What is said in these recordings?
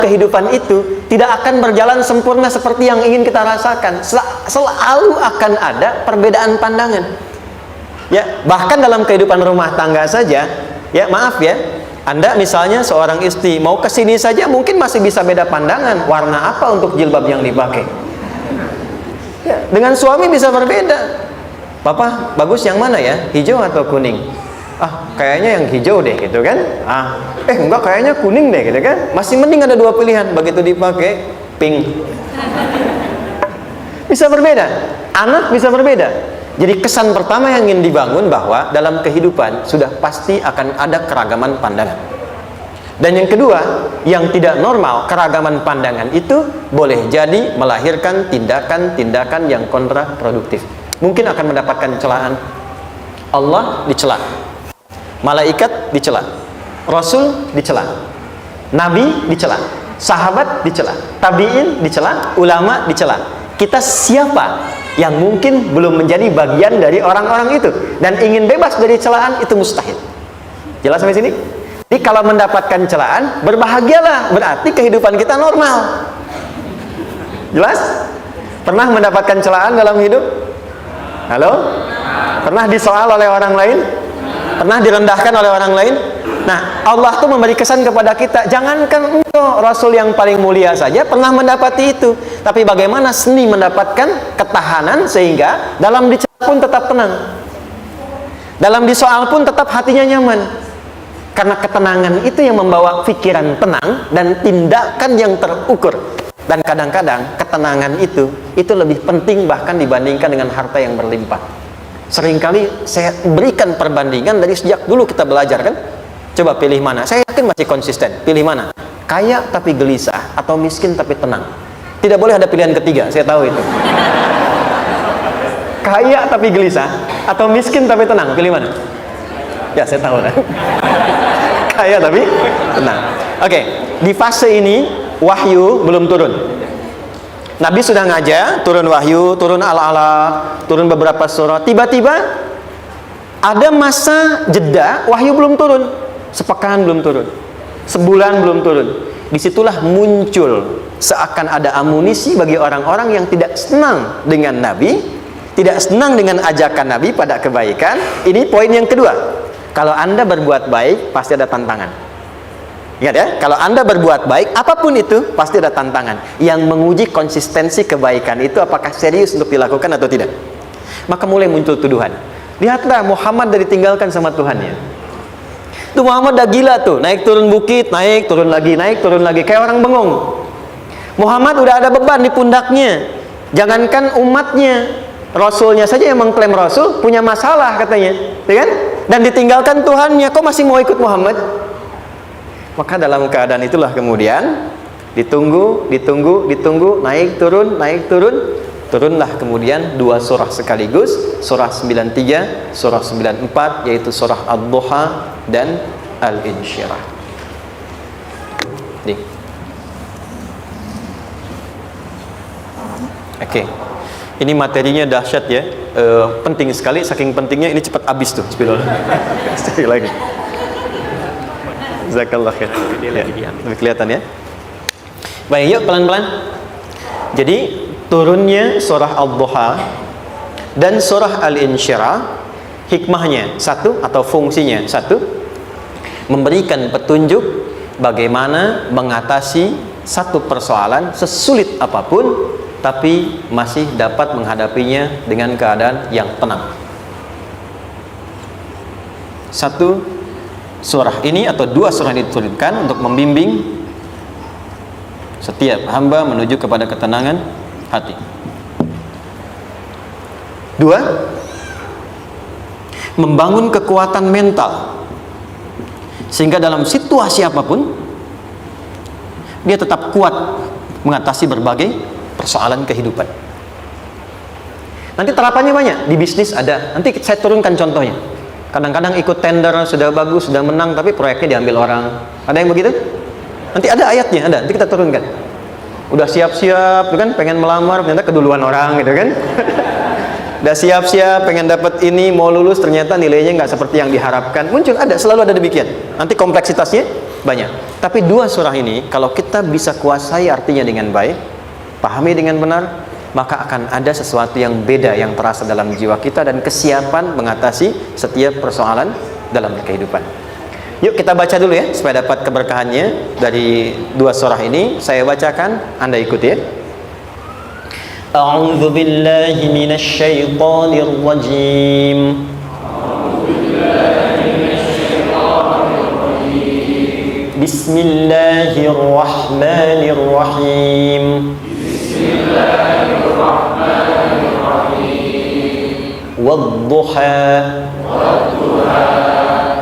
kehidupan itu tidak akan berjalan sempurna seperti yang ingin kita rasakan. Selalu akan ada perbedaan pandangan. Ya, bahkan dalam kehidupan rumah tangga saja, ya maaf ya, Anda misalnya seorang istri mau ke sini saja mungkin masih bisa beda pandangan warna apa untuk jilbab yang dipakai. Ya, dengan suami bisa berbeda. Papa, bagus yang mana ya? Hijau atau kuning? Ah, kayaknya yang hijau deh gitu kan. Enggak, kayaknya kuning deh gitu kan. Masih mending ada dua pilihan. Begitu dipakai pink. Bisa berbeda. Anak bisa berbeda. Jadi kesan pertama yang ingin dibangun bahwa dalam kehidupan sudah pasti akan ada keragaman pandangan. Dan yang kedua, yang tidak normal, keragaman pandangan itu boleh jadi melahirkan tindakan-tindakan yang kontraproduktif. Mungkin akan mendapatkan celaan. Allah dicela, malaikat dicela, Rasul dicela, Nabi dicela, sahabat dicela, tabi'in dicela, ulama dicela. Kita siapa yang mungkin belum menjadi bagian dari orang-orang itu dan ingin bebas dari celaan? Itu mustahil. Jelas sampai sini? Jadi kalau mendapatkan celaan, berbahagialah, berarti kehidupan kita normal. Jelas? Pernah mendapatkan celaan dalam hidup? Halo? Pernah disoal oleh orang lain? Pernah direndahkan oleh orang lain? Nah, Allah tuh memberi kesan kepada kita, jangankan engkau Rasul yang paling mulia saja pernah mendapati itu. Tapi bagaimana seni mendapatkan ketahanan sehingga dalam dicela pun tetap tenang, dalam disoal pun tetap hatinya nyaman. Karena ketenangan itu yang membawa pikiran tenang dan tindakan yang terukur. Dan kadang-kadang ketenangan itu lebih penting bahkan dibandingkan dengan harta yang berlimpah. Seringkali saya berikan perbandingan dari sejak dulu kita belajar kan. Coba pilih mana? Saya yakin masih konsisten. Pilih mana? Kaya tapi gelisah atau miskin tapi tenang? Tidak boleh ada pilihan ketiga, saya tahu itu. Kaya tapi gelisah atau miskin tapi tenang? Pilih mana? Ya, saya tahu kan. Kaya tapi tenang. Oke, di fase ini wahyu belum turun. Nabi sudah ngajar, turun wahyu, turun ala-ala, turun beberapa surah. Tiba-tiba ada masa jeda, wahyu belum turun. Sepekan belum turun, sebulan belum turun. Disitulah muncul seakan ada amunisi bagi orang-orang yang tidak senang dengan Nabi, tidak senang dengan ajakan Nabi pada kebaikan. Ini poin yang kedua. Kalau Anda berbuat baik, pasti ada tantangan. Ingat ya, kalau Anda berbuat baik, apapun itu, pasti ada tantangan. Yang menguji konsistensi kebaikan itu apakah serius untuk dilakukan atau tidak. Maka mulai muncul tuduhan. Lihatlah, Muhammad udah ditinggalkan sama Tuhannya. Tuh Muhammad udah gila tuh, naik turun bukit, naik turun lagi, kayak orang bengong. Muhammad udah ada beban di pundaknya. Jangankan umatnya, Rasulnya saja yang mengklaim Rasul punya masalah katanya, ya kan? Dan ditinggalkan Tuhannya, kok masih mau ikut Muhammad? Maka dalam keadaan itulah kemudian ditunggu, naik turun, turunlah kemudian dua surah sekaligus, surah 93, surah 94, yaitu surah Ad-Duha dan Al-Insyirah. Oke. Ini materinya dahsyat ya, penting sekali, saking pentingnya ini cepat habis tuh. Bismillah. Sekali lagi. Jazakallah khair. Ya, lebih kelihatan ya. Baik, yuk pelan-pelan. Jadi turunnya surah Ad-Duha dan surah Al-Insyirah, hikmahnya satu atau fungsinya satu, memberikan petunjuk bagaimana mengatasi satu persoalan sesulit apapun, tapi masih dapat menghadapinya dengan keadaan yang tenang. Satu surah ini atau dua surah ini diturunkan untuk membimbing setiap hamba menuju kepada ketenangan hati. Dua, membangun kekuatan mental sehingga dalam situasi apapun dia tetap kuat mengatasi berbagai persoalan kehidupan. Nanti terapannya banyak, di bisnis ada. Nanti saya turunkan contohnya. Kadang-kadang ikut tender, sudah bagus, sudah menang, tapi proyeknya diambil orang. Ada yang begitu? Nanti ada ayatnya, ada. Nanti kita turunkan. Udah siap-siap, kan? Pengen melamar, ternyata keduluan orang, gitu kan? Udah siap-siap, pengen dapat ini, mau lulus, ternyata nilainya nggak seperti yang diharapkan. Muncul, ada, selalu ada demikian. Nanti kompleksitasnya banyak. Tapi dua surah ini kalau kita bisa kuasai artinya dengan baik, pahami dengan benar, maka akan ada sesuatu yang beda yang terasa dalam jiwa kita dan kesiapan mengatasi setiap persoalan dalam kehidupan. Yuk kita baca dulu ya supaya dapat keberkahannya dari dua surah ini. Saya bacakan, Anda ikuti ya. A'udzu billahi minasy syaithanir rajim. Bismillahirrahmanirrahim. Wadduha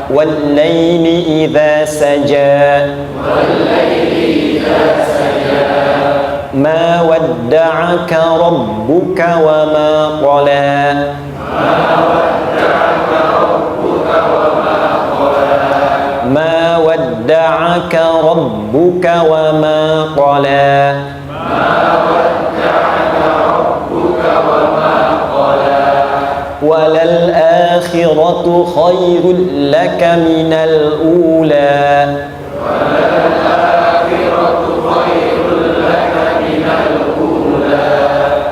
wal-laili idza saja ma wadda'aka rabbuka wa ma qala ما ودعك ربك وما قلى وللآخرة خير لك من الأولى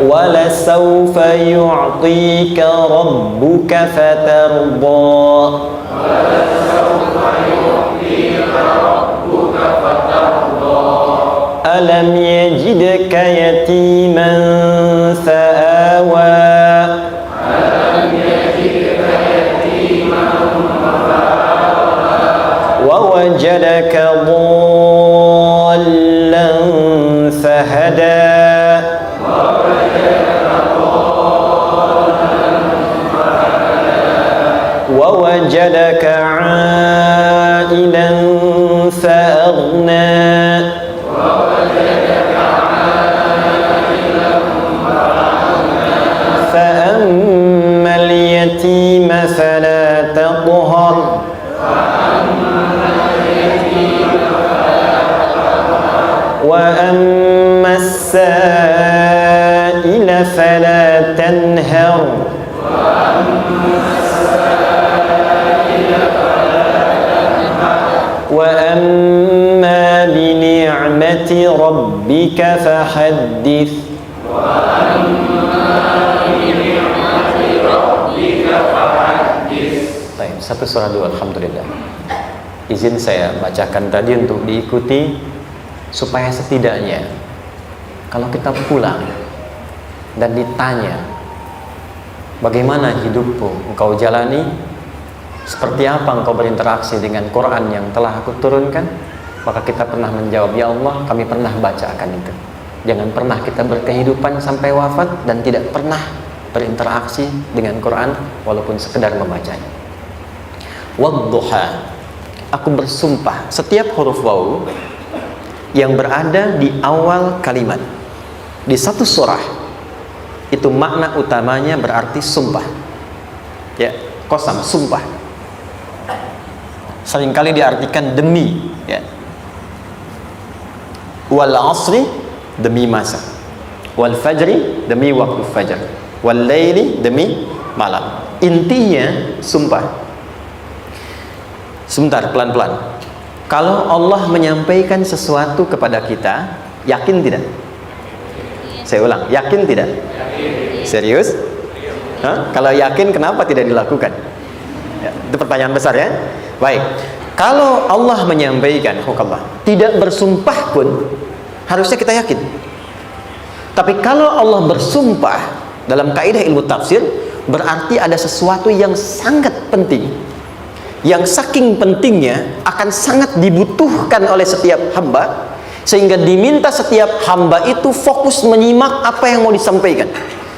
ولسوف يعطيك ربك فترضى ألم يجدك يتيما فآوى ووجدك ضالا فهدى ووجدك عائلا فأغنى فأما اليتيم فلا تقهر وأما السائل فلا تنهر وأما بنعمة ربك فحدث Baik, satu surah dulu, alhamdulillah. Izin saya bacakan tadi untuk diikuti supaya setidaknya kalau kita pulang dan ditanya bagaimana hidupmu engkau jalani, seperti apa engkau berinteraksi dengan Quran yang telah aku turunkan, maka kita pernah menjawab, ya Allah kami pernah bacakan itu. Jangan pernah kita berkehidupan sampai wafat dan tidak pernah berinteraksi dengan Quran walaupun sekedar membacanya. Wadduha, aku bersumpah, setiap huruf waw yang berada di awal kalimat di satu surah itu makna utamanya berarti sumpah. Ya, qasam, sumpah. Seringkali diartikan demi, ya. Wal asri, demi masa. Wal fajri, demi waktu fajar. Wal laili, demi malam. Intinya sumpah. Sebentar, pelan-pelan. Kalau Allah menyampaikan sesuatu kepada kita, yakin tidak? Saya ulang, yakin tidak? Serius? Hah? Kalau yakin, kenapa tidak dilakukan? Ya, itu pertanyaan besar ya. Baik, kalau Allah menyampaikan, tidak bersumpah pun harusnya kita yakin. Tapi kalau Allah bersumpah dalam kaidah ilmu tafsir, berarti ada sesuatu yang sangat penting, yang saking pentingnya akan sangat dibutuhkan oleh setiap hamba, sehingga diminta setiap hamba itu fokus menyimak apa yang mau disampaikan.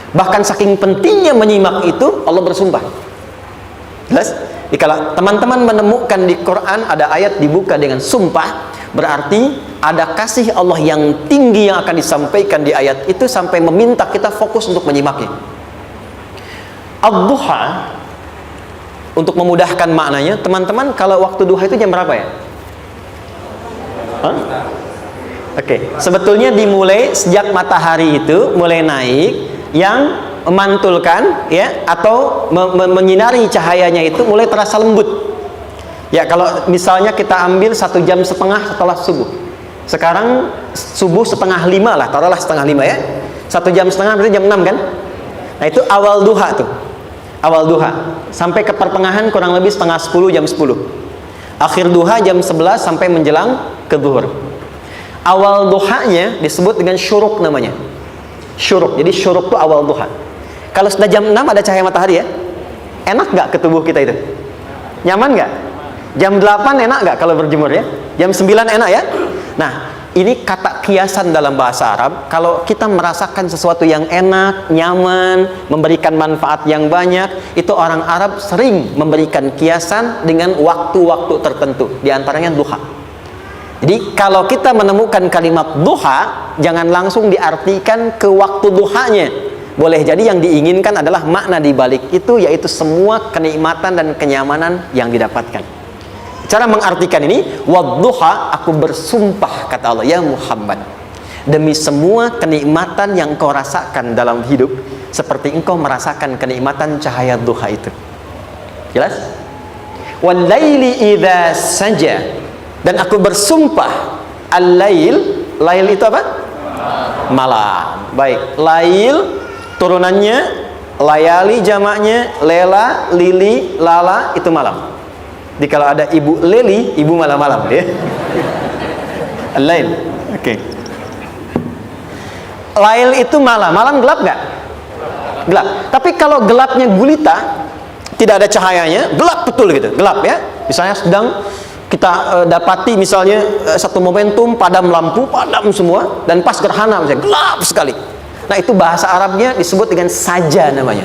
Bahkan saking pentingnya menyimak itu, Allah bersumpah. Jelas? Kalau teman-teman menemukan di Quran ada ayat dibuka dengan sumpah, berarti ada kasih Allah yang tinggi yang akan disampaikan di ayat itu sampai meminta kita fokus untuk menyimaknya. Ad-duha, untuk memudahkan maknanya, teman-teman kalau waktu duha itu jam berapa ya? Oke, sebetulnya dimulai sejak matahari itu mulai naik, yang memantulkan ya atau menyinari cahayanya itu mulai terasa lembut. Ya, kalau misalnya kita ambil 1,5 jam setelah subuh. Sekarang subuh 4:30 lah, taruhlah 4:30 ya. 1,5 jam berarti jam 6 kan? Nah, itu awal duha tuh. Awal duha. Sampai ke pertengahan kurang lebih 9:30, jam 10. Akhir duha jam 11 sampai menjelang ke zuhur. Awal duhanya disebut dengan syuruk namanya. Syuruk. Jadi syuruk itu awal duha. Kalau sudah jam 6 ada cahaya matahari ya. Enak nggak ke tubuh kita itu? Nyaman nggak? Jam 8 enak nggak kalau berjemur ya? Jam 9 enak ya? Nah, ini kata kiasan dalam bahasa Arab. Kalau kita merasakan sesuatu yang enak, nyaman, memberikan manfaat yang banyak, itu orang Arab sering memberikan kiasan dengan waktu-waktu tertentu, diantaranya duha. Jadi kalau kita menemukan kalimat duha, jangan langsung diartikan ke waktu duhanya. Boleh jadi yang diinginkan adalah makna di balik itu, yaitu semua kenikmatan dan kenyamanan yang didapatkan. Cara mengartikan ini, wadduha, aku bersumpah kata Allah, ya Muhammad, demi semua kenikmatan yang kau rasakan dalam hidup, seperti engkau merasakan kenikmatan cahaya duha itu. Jelas? Wal laili idza saja, dan aku bersumpah al-lail, lail itu apa? Malam. Baik, lail turunannya layali, jamaknya lela, lili, lala, itu malam. Jadi kalau ada ibu leli, ibu malam-malam ya. Al-lail. Oke. Lail itu malam. Malam gelap nggak? Gelap. Tapi kalau gelapnya gulita, tidak ada cahayanya, gelap betul gitu. Gelap ya. Misalnya sedang kita dapati misalnya satu momentum padam lampu, padam semua, dan pas gerhana misalnya gelap sekali. Nah, itu bahasa Arabnya disebut dengan saja namanya.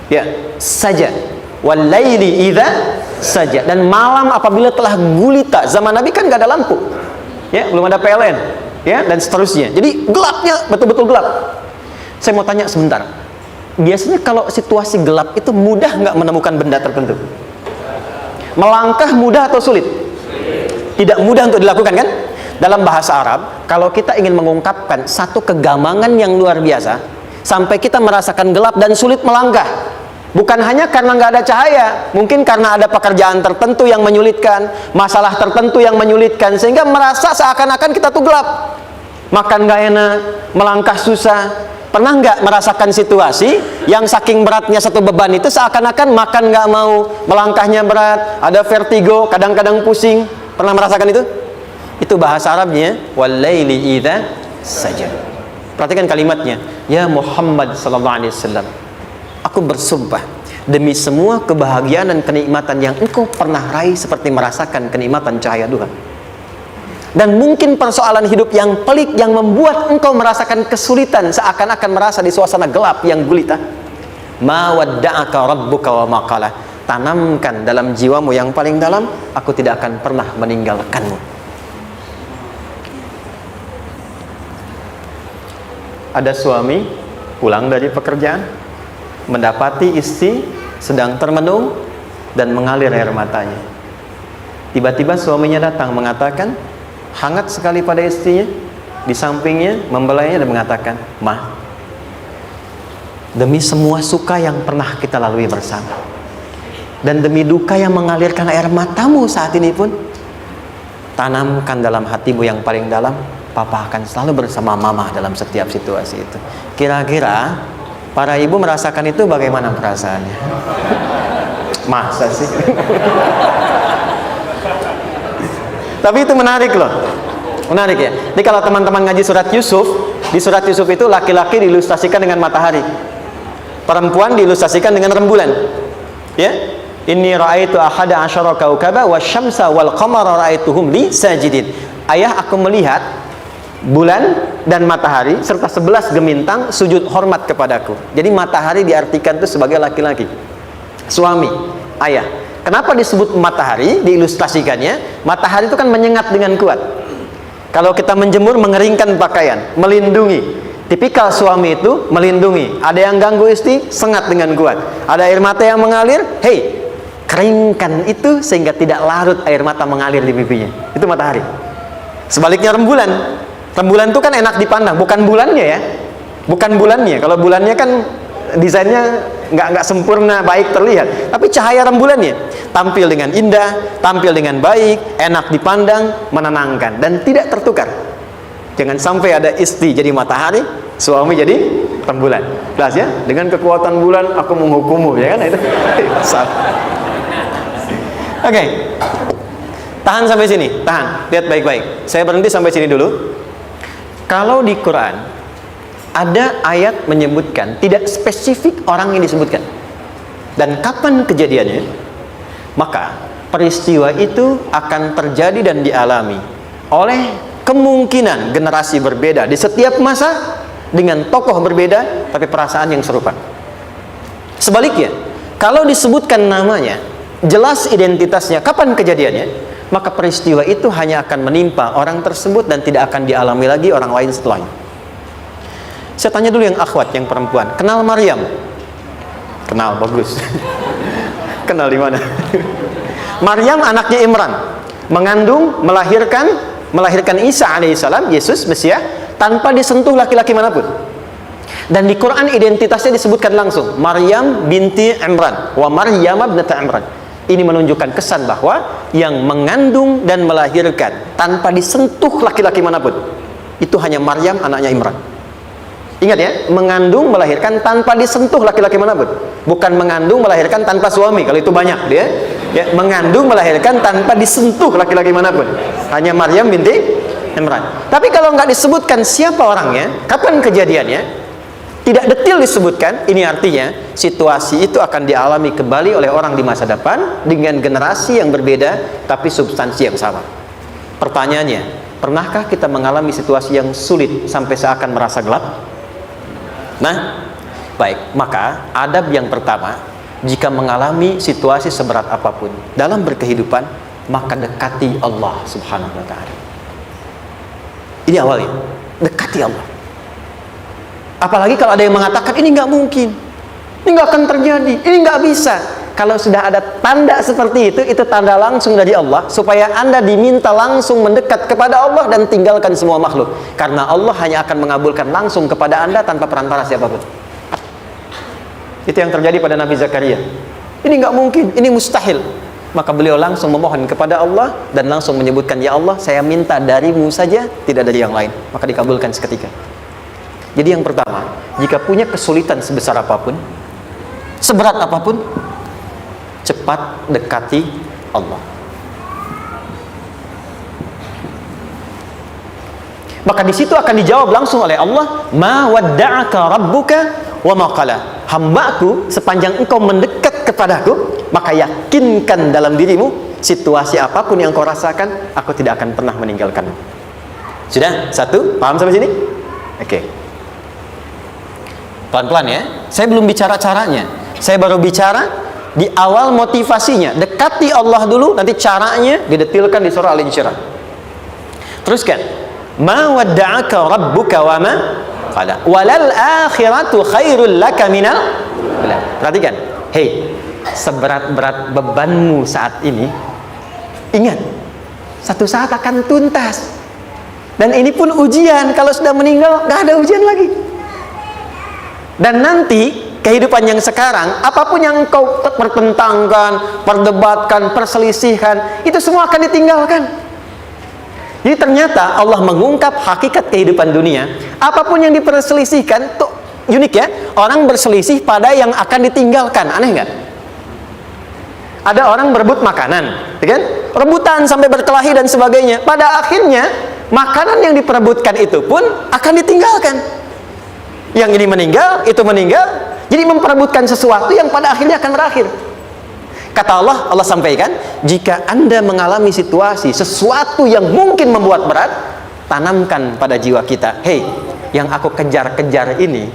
Ya, saja. Wal laili idza saja. Dan malam apabila telah gulita. Zaman Nabi kan nggak ada lampu, ya, belum ada PLN, ya, dan seterusnya. Jadi gelapnya betul-betul gelap. Saya mau tanya sebentar. Biasanya kalau situasi gelap itu mudah nggak menemukan benda tertentu? Melangkah mudah atau sulit? Tidak mudah untuk dilakukan kan? Dalam bahasa Arab, kalau kita ingin mengungkapkan satu kegamangan yang luar biasa, sampai kita merasakan gelap dan sulit melangkah. Bukan hanya karena nggak ada cahaya, mungkin karena ada pekerjaan tertentu yang menyulitkan, masalah tertentu yang menyulitkan, sehingga merasa seakan-akan kita tuh gelap. Makan nggak enak, melangkah susah. Pernah nggak merasakan situasi yang saking beratnya satu beban itu seakan-akan makan nggak mau, melangkahnya berat, ada vertigo, kadang-kadang pusing. Pernah merasakan itu? Itu bahasa Arabnya wal laili idza saja. Perhatikan kalimatnya, ya Muhammad sallallahu alaihi wasallam, aku bersumpah demi semua kebahagiaan dan kenikmatan yang engkau pernah raih, seperti merasakan kenikmatan cahaya duha. Dan mungkin persoalan hidup yang pelik yang membuat engkau merasakan kesulitan, seakan-akan merasa di suasana gelap yang gulita. Ma wadda'aka rabbuka wa ma qala. Tanamkan dalam jiwamu yang paling dalam, aku tidak akan pernah meninggalkanmu. Ada suami pulang dari pekerjaan, mendapati istri sedang termenung dan mengalir air matanya. Tiba-tiba suaminya datang mengatakan, hangat sekali pada istrinya, di sampingnya membelainya dan mengatakan, "Ma, demi semua suka yang pernah kita lalui bersama, dan demi duka yang mengalirkan air matamu saat ini pun, tanamkan dalam hatimu yang paling dalam, Papa akan selalu bersama Mama dalam setiap situasi itu." Kira-kira para ibu merasakan itu bagaimana perasaannya? Masa sih? Tapi itu menarik loh. Menarik ya. Jadi kalau teman-teman ngaji surat Yusuf, di surat Yusuf itu laki-laki diilustrasikan dengan matahari, perempuan diilustrasikan dengan rembulan. Ya. Inni ra'aitu ahada asyara kaukaba wasyamsa wal qamara ra'aituhum li sajidin. Ayah, aku melihat bulan dan matahari serta 11 gemintang sujud hormat kepadaku. Jadi matahari diartikan itu sebagai laki-laki, suami, ayah. Kenapa disebut matahari? Diilustrasikannya, matahari itu kan menyengat dengan kuat. Kalau kita menjemur, mengeringkan pakaian, melindungi. Tipikal suami itu melindungi. Ada yang ganggu istri, sengat dengan kuat. Ada air mata yang mengalir, hei, keringkan itu sehingga tidak larut air mata mengalir di pipinya. Itu matahari. Sebaliknya rembulan. Rembulan itu kan enak dipandang, bukan bulannya ya, bukan bulannya. Kalau bulannya kan desainnya nggak sempurna baik terlihat, tapi cahaya rembulannya. tampil dengan indah, tampil dengan baik, enak dipandang, menenangkan, dan tidak tertukar. Jangan sampai ada istri jadi matahari, suami jadi rembulan. Jelas ya? Dengan kekuatan bulan aku menghukummu, ya kan? Itu salah. Oke. Tahan sampai sini, tahan. Lihat baik-baik. Saya berhenti sampai sini dulu. Kalau di Quran ada ayat menyebutkan, tidak spesifik orang yang disebutkan dan kapan kejadiannya, maka peristiwa itu akan terjadi dan dialami oleh kemungkinan generasi berbeda di setiap masa dengan tokoh berbeda tapi perasaan yang serupa. Sebaliknya, kalau disebutkan namanya, jelas identitasnya, kapan kejadiannya, maka peristiwa itu hanya akan menimpa orang tersebut dan tidak akan dialami lagi orang lain setelahnya. Saya tanya dulu yang akhwat, yang perempuan, kenal Maryam? Kenal, bagus. Kenal di mana? Maryam anaknya Imran, mengandung, melahirkan Isa alaihissalam, Yesus Mesias, tanpa disentuh laki-laki manapun. Dan di Quran identitasnya disebutkan langsung, Maryam binti Imran, wa Maryam ibnata Imran. Ini menunjukkan kesan bahwa yang mengandung dan melahirkan tanpa disentuh laki-laki manapun, itu hanya Maryam anaknya Imran. Ingat ya, mengandung, melahirkan tanpa disentuh laki-laki manapun. Bukan mengandung, melahirkan tanpa suami, kalau itu banyak dia. Ya, mengandung, melahirkan tanpa disentuh laki-laki manapun. Hanya Maryam binti Imran. Tapi kalau nggak disebutkan siapa orangnya, kapan kejadiannya, tidak detail disebutkan, ini artinya situasi itu akan dialami kembali oleh orang di masa depan dengan generasi yang berbeda tapi substansi yang sama. Pertanyaannya, pernahkah kita mengalami situasi yang sulit sampai seakan merasa gelap? Nah, baik, maka adab yang pertama, jika mengalami situasi seberat apapun dalam berkehidupan, maka dekati Allah subhanahu wa ta'ala. Ini awalnya, dekati Allah. Apalagi kalau ada yang mengatakan ini nggak mungkin, ini nggak akan terjadi, ini nggak bisa. Kalau sudah ada tanda seperti itu tanda langsung dari Allah supaya Anda diminta langsung mendekat kepada Allah dan tinggalkan semua makhluk. Karena Allah hanya akan mengabulkan langsung kepada Anda tanpa perantara siapapun. Itu yang terjadi pada Nabi Zakaria. Ini nggak mungkin, ini mustahil. Maka beliau langsung memohon kepada Allah dan langsung menyebutkan, ya Allah, saya minta darimu saja, tidak dari yang lain. Maka dikabulkan seketika. Jadi yang pertama, jika punya kesulitan sebesar apapun, seberat apapun, cepat dekati Allah. Maka di situ akan dijawab langsung oleh Allah, ma wadda'aka rabbuka wa ma qala. Hambaku, sepanjang engkau mendekat kepadaku, maka yakinkan dalam dirimu, situasi apapun yang kau rasakan, aku tidak akan pernah meninggalkanmu. Sudah? Satu? Paham sampai sini? Oke. Pelan-pelan ya. Saya belum bicara caranya. Saya baru bicara di awal motivasinya. Dekati Allah dulu, nanti caranya didetilkan di surah Al-Insyirah. Teruskan. Ma wadda'aka rabbuka wa ma qala. Walal akhiratu khairul laka minal. Perhatikan. Hei, seberat-berat bebanmu saat ini, ingat, satu saat akan tuntas. Dan ini pun ujian. Kalau sudah meninggal, gak ada ujian lagi. Dan nanti kehidupan yang sekarang, apapun yang kau pertentangkan, perdebatkan, perselisihkan, itu semua akan ditinggalkan. Jadi ternyata Allah mengungkap hakikat kehidupan dunia. Apapun yang diperselisihkan, tuh unik ya. Orang berselisih pada yang akan ditinggalkan. Aneh nggak? Ada orang berebut makanan, ya kan? Rebutan sampai berkelahi dan sebagainya. Pada akhirnya makanan yang diperebutkan itu pun akan ditinggalkan. Yang ini meninggal, itu meninggal. Jadi memperebutkan sesuatu yang pada akhirnya akan berakhir. Kata Allah, Allah sampaikan, jika Anda mengalami situasi, sesuatu yang mungkin membuat berat, tanamkan pada jiwa kita, hei, yang aku kejar-kejar ini,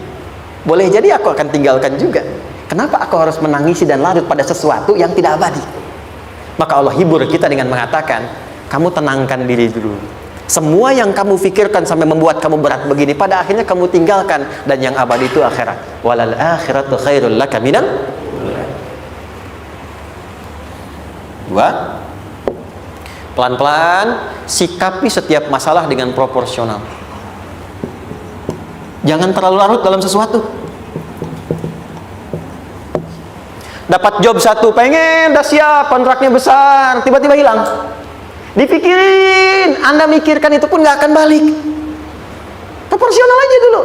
boleh jadi aku akan tinggalkan juga. Kenapa aku harus menangisi dan larut pada sesuatu yang tidak abadi? Maka Allah hibur kita dengan mengatakan, kamu tenangkan diri dulu. Semua yang kamu pikirkan sampai membuat kamu berat begini, pada akhirnya kamu tinggalkan, dan yang abadi itu akhirat. Walal akhiratu khairul laka minal. Dua, pelan-pelan sikapi setiap masalah dengan proporsional. Jangan terlalu larut dalam sesuatu. Dapat job satu, pengen, dah siap, kontraknya besar, tiba-tiba hilang. Dipikirin, Anda mikirkan itu pun nggak akan balik. Proporsional aja dulu.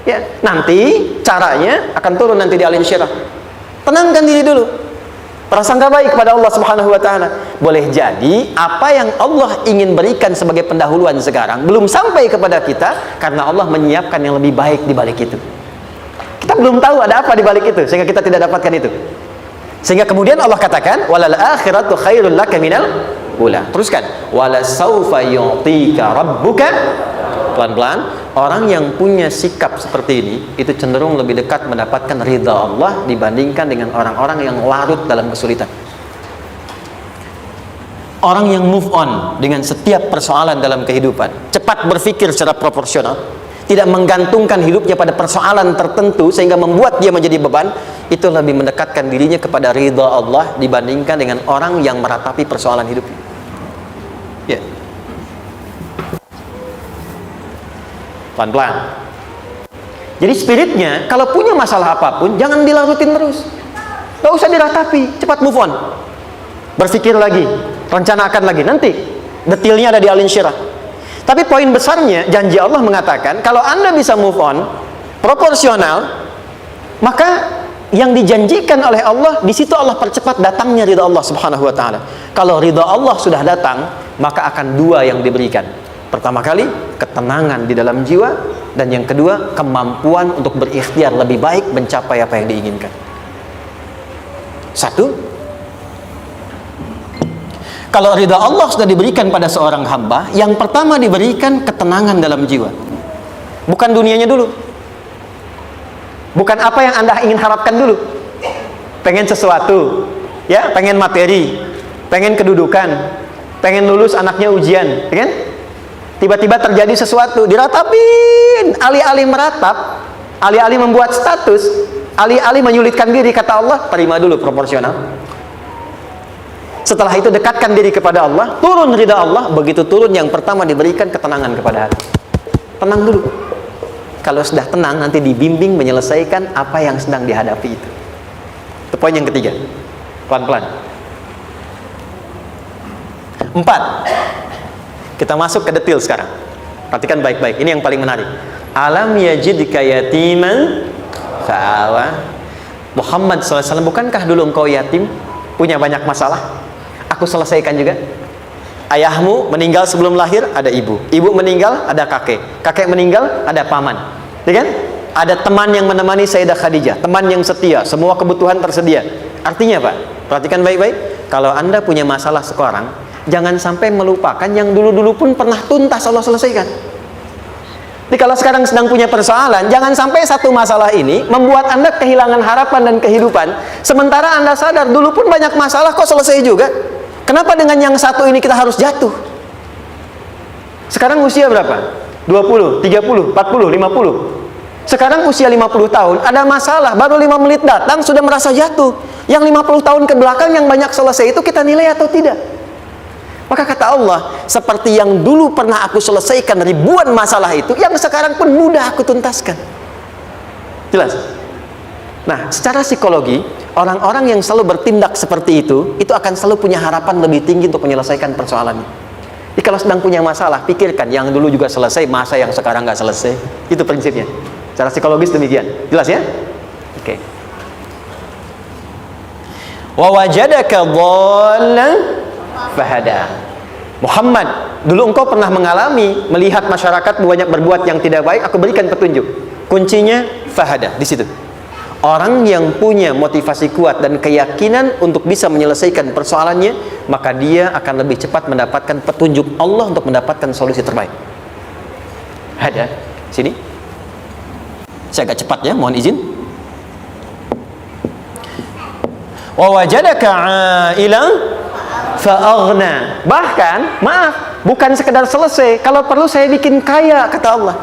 Ya, nanti caranya akan turun nanti di alim syirah. Tenangkan diri dulu. Prasangka baik kepada Allah Subhanahu wa taala. Boleh jadi apa yang Allah ingin berikan sebagai pendahuluan sekarang belum sampai kepada kita karena Allah menyiapkan yang lebih baik di balik itu. Kita belum tahu ada apa di balik itu sehingga kita tidak dapatkan itu. Sehingga kemudian Allah katakan walal akhiratu khairul laka minal ula. Teruskan wala saufa yu'tika rabbuka. Pelan-pelan, orang yang punya sikap seperti ini itu cenderung lebih dekat mendapatkan ridha Allah dibandingkan dengan orang-orang yang larut dalam kesulitan. Orang yang move on dengan setiap persoalan dalam kehidupan, cepat berpikir secara proporsional, tidak menggantungkan hidupnya pada persoalan tertentu sehingga membuat dia menjadi beban, itu lebih mendekatkan dirinya kepada ridha Allah dibandingkan dengan orang yang meratapi persoalan hidupnya. Ya. Pelan-pelan. Jadi spiritnya, kalau punya masalah apapun, jangan dilarutin terus. Gak usah diratapi, cepat move on. Berpikir lagi, rencanakan lagi. Nanti detailnya ada di Al Insyirah. Tapi poin besarnya, janji Allah mengatakan, kalau Anda bisa move on, proporsional, maka yang dijanjikan oleh Allah, di situ Allah percepat datangnya ridha Allah Subhanahu wa taala. Kalau ridha Allah sudah datang, maka akan dua yang diberikan. Pertama kali, ketenangan di dalam jiwa, dan yang kedua, kemampuan untuk berikhtiar lebih baik mencapai apa yang diinginkan. Satu, kalau ridha Allah sudah diberikan pada seorang hamba, yang pertama diberikan ketenangan dalam jiwa. Bukan dunianya dulu. Bukan apa yang Anda ingin harapkan dulu. Pengen sesuatu, ya, pengen materi, pengen kedudukan, pengen lulus anaknya ujian, ya kan? Tiba-tiba terjadi sesuatu, diratapin, alih-alih meratap, alih-alih membuat status, alih-alih menyulitkan diri, kata Allah, terima dulu proporsional. Setelah itu dekatkan diri kepada Allah, turun ridha Allah. Begitu turun, yang pertama diberikan ketenangan kepada hati. Tenang dulu. Kalau sudah tenang, nanti dibimbing menyelesaikan apa yang sedang dihadapi itu. Itu poin yang ketiga. Pelan-pelan. 4. Kita masuk ke detail sekarang. Perhatikan baik-baik. Ini yang paling menarik. Alam yajidka yatiman fa'awa. Muhammad SAW, bukankah dulu engkau yatim, punya banyak masalah? Aku selesaikan juga. Ayahmu meninggal sebelum lahir, ada ibu. Ibu meninggal, ada kakek. Kakek meninggal, ada paman. Ya kan? Ada teman yang menemani Sayyidah Khadijah, teman yang setia, semua kebutuhan tersedia. Artinya apa? Perhatikan baik-baik. Kalau Anda punya masalah sekarang, jangan sampai melupakan yang dulu-dulu pun pernah tuntas Allah selesaikan. Jadi kalau sekarang sedang punya persoalan, jangan sampai satu masalah ini membuat Anda kehilangan harapan dan kehidupan. Sementara Anda sadar dulu pun banyak masalah kok selesai juga. Kenapa dengan yang satu ini kita harus jatuh? Sekarang usia berapa? 20, 30, 40, 50. Sekarang usia 50 tahun, ada masalah, baru 5 menit datang sudah merasa jatuh. Yang 50 tahun ke belakang yang banyak selesai itu kita nilai atau tidak? Maka kata Allah, seperti yang dulu pernah aku selesaikan ribuan masalah itu, yang sekarang pun mudah aku tuntaskan. Jelas? Nah, secara psikologi, orang-orang yang selalu bertindak seperti itu akan selalu punya harapan lebih tinggi untuk menyelesaikan persoalannya. Jadi kalau sedang punya masalah, pikirkan yang dulu juga selesai, masa yang sekarang nggak selesai. Itu prinsipnya. Secara psikologis demikian. Jelas ya? Oke. Wa wajadaka dhallan fahada. Muhammad, dulu engkau pernah mengalami melihat masyarakat banyak berbuat yang tidak baik, aku berikan petunjuk. Kuncinya fahada di situ. Orang yang punya motivasi kuat dan keyakinan untuk bisa menyelesaikan persoalannya, maka dia akan lebih cepat mendapatkan petunjuk Allah untuk mendapatkan solusi terbaik. Ada sini. Saya agak cepat ya, mohon izin. Wa wajadaka 'ailan fa'aghna. Bahkan, maaf, bukan sekedar selesai, kalau perlu saya bikin kaya, kata Allah.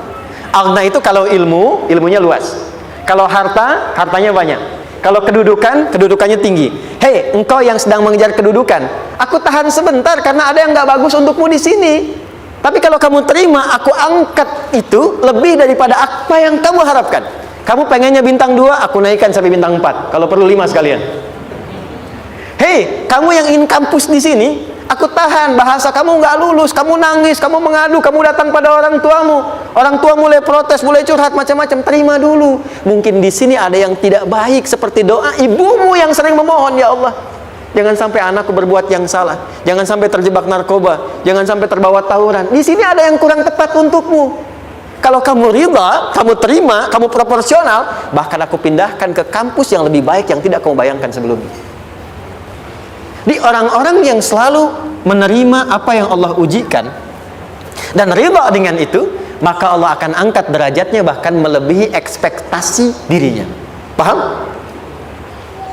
Aghna itu kalau ilmunya luas. Kalau harta, hartanya banyak. Kalau kedudukan, kedudukannya tinggi. Hei, engkau yang sedang mengejar kedudukan, aku tahan sebentar karena ada yang nggak bagus untukmu di sini. Tapi kalau kamu terima, aku angkat itu lebih daripada apa yang kamu harapkan. Kamu pengennya bintang 2, aku naikkan sampai bintang 4. Kalau perlu 5 sekalian. Hei, kamu yang ingin kampus di sini, aku tahan, bahasa kamu nggak lulus, kamu nangis, kamu mengadu, kamu datang pada orang tua mulai protes, mulai curhat macam-macam, terima dulu. Mungkin di sini ada yang tidak baik, seperti doa ibumu yang sering memohon, ya Allah, jangan sampai anakku berbuat yang salah, jangan sampai terjebak narkoba, jangan sampai terbawa tawuran. Di sini ada yang kurang tepat untukmu. Kalau kamu ridha, kamu terima, kamu proporsional, bahkan aku pindahkan ke kampus yang lebih baik yang tidak kamu bayangkan sebelumnya. Di orang-orang yang selalu menerima apa yang Allah ujikan dan ridha dengan itu, maka Allah akan angkat derajatnya bahkan melebihi ekspektasi dirinya. Paham?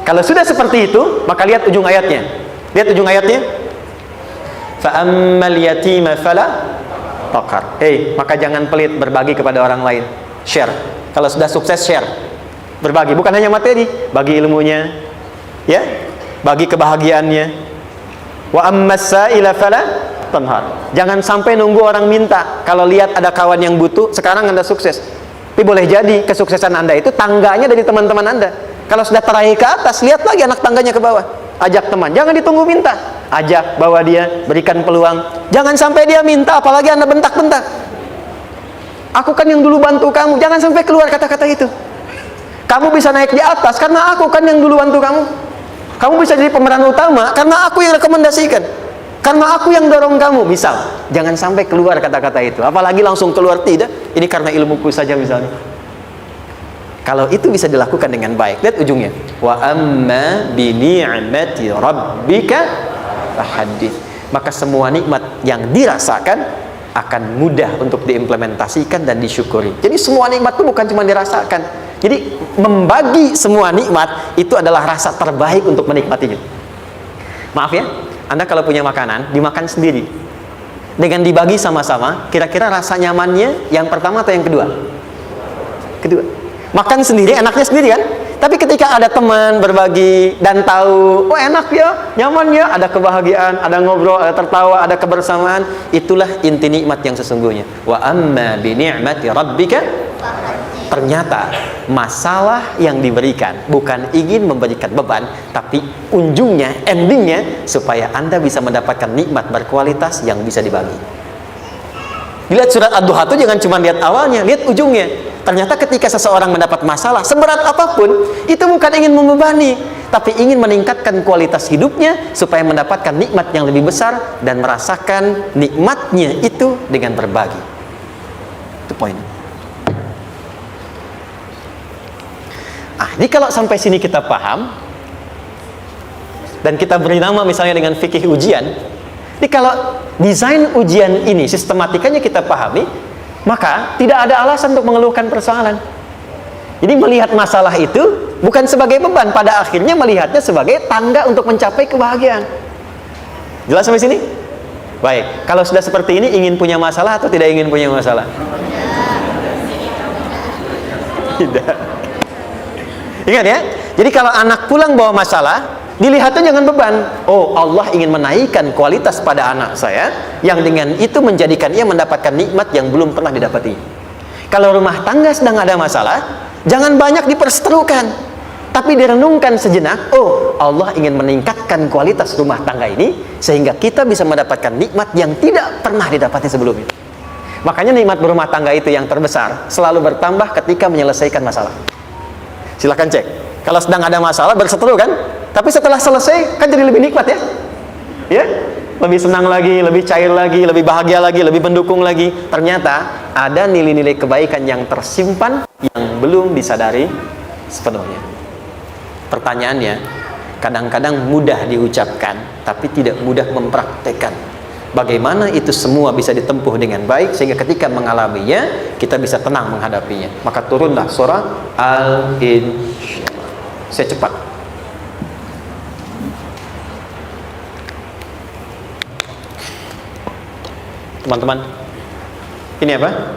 Kalau sudah seperti itu, maka lihat ujung ayatnya. Lihat ujung ayatnya. Fa ammal yatima fala taqhar. Maka jangan pelit berbagi kepada orang lain. Share. Kalau sudah sukses, share. Berbagi, bukan hanya materi, bagi ilmunya, ya, bagi kebahagiaannya. Wa ammas sa'ila fala tanhar. Jangan sampai nunggu orang minta. Kalau lihat ada kawan yang butuh, sekarang Anda sukses. Tapi boleh jadi kesuksesan Anda itu tangganya dari teman-teman Anda. Kalau sudah teraih ke atas, lihat lagi anak tangganya ke bawah. Ajak teman, jangan ditunggu minta. Ajak, bawa dia, berikan peluang. Jangan sampai dia minta, apalagi Anda bentak-bentak. Aku kan yang dulu bantu kamu. Jangan sampai keluar kata-kata itu. Kamu bisa naik di atas karena aku kan yang dulu bantu kamu. Kamu bisa jadi pemeran utama karena aku yang rekomendasikan, karena aku yang dorong kamu. Misal, jangan sampai keluar kata-kata itu. Apalagi langsung keluar, tidak, ini karena ilmuku saja misalnya. Kalau itu bisa dilakukan dengan baik, lihat ujungnya. Wa amma bi ni'mati rabbika fahaddits. Maka semua nikmat yang dirasakan akan mudah untuk diimplementasikan dan disyukuri. Jadi semua nikmat itu bukan cuma dirasakan. Jadi membagi semua nikmat itu adalah rasa terbaik untuk menikmatinya. Maaf ya, Anda kalau punya makanan, dimakan sendiri. Dengan dibagi sama-sama, kira-kira rasa nyamannya yang pertama atau yang kedua? Kedua. Makan sendiri, enaknya sendiri kan? Tapi ketika ada teman berbagi dan tahu, oh enak ya, nyaman ya, ada kebahagiaan, ada ngobrol, ada tertawa, ada kebersamaan, itulah inti nikmat yang sesungguhnya. Wa amma bi ni'mati rabbika. Ternyata masalah yang diberikan bukan ingin memberikan beban, tapi ujungnya, endingnya, supaya Anda bisa mendapatkan nikmat berkualitas yang bisa dibagi. Dilihat surat Ad-Duha itu jangan cuma lihat awalnya, lihat ujungnya. Ternyata ketika seseorang mendapat masalah seberat apapun, itu bukan ingin membebani, tapi ingin meningkatkan kualitas hidupnya supaya mendapatkan nikmat yang lebih besar dan merasakan nikmatnya itu dengan berbagi. Itu poinnya. Jadi kalau sampai sini kita paham dan kita beri nama misalnya dengan fikih ujian. Jadi kalau desain ujian ini sistematikanya kita pahami, maka tidak ada alasan untuk mengeluhkan persoalan. Jadi melihat masalah itu bukan sebagai beban, pada akhirnya melihatnya sebagai tangga untuk mencapai kebahagiaan. Jelas sampai sini? Baik, kalau sudah seperti ini, ingin punya masalah atau tidak ingin punya masalah? Tidak. Ingat ya, jadi kalau anak pulang bawa masalah, dilihatnya jangan beban. Oh, Allah ingin menaikkan kualitas pada anak saya, yang dengan itu menjadikan ia mendapatkan nikmat yang belum pernah didapati. Kalau rumah tangga sedang ada masalah, jangan banyak diperseterukan, tapi direnungkan sejenak. Oh, Allah ingin meningkatkan kualitas rumah tangga ini, sehingga kita bisa mendapatkan nikmat yang tidak pernah didapati sebelumnya. Makanya nikmat berumah tangga itu yang terbesar selalu bertambah ketika menyelesaikan masalah. Silahkan cek. Kalau sedang ada masalah berseteru kan, tapi setelah selesai kan jadi lebih nikmat ya, ya, lebih senang lagi, lebih cair lagi, lebih bahagia lagi, lebih mendukung lagi. Ternyata ada nilai-nilai kebaikan yang tersimpan yang belum disadari sepenuhnya. Pertanyaannya, kadang-kadang mudah diucapkan, tapi tidak mudah mempraktekkan. Bagaimana itu semua bisa ditempuh dengan baik sehingga ketika mengalaminya kita bisa tenang menghadapinya. Maka turunlah surah Al-Insyirah. Saya cepat. Teman-teman, ini apa?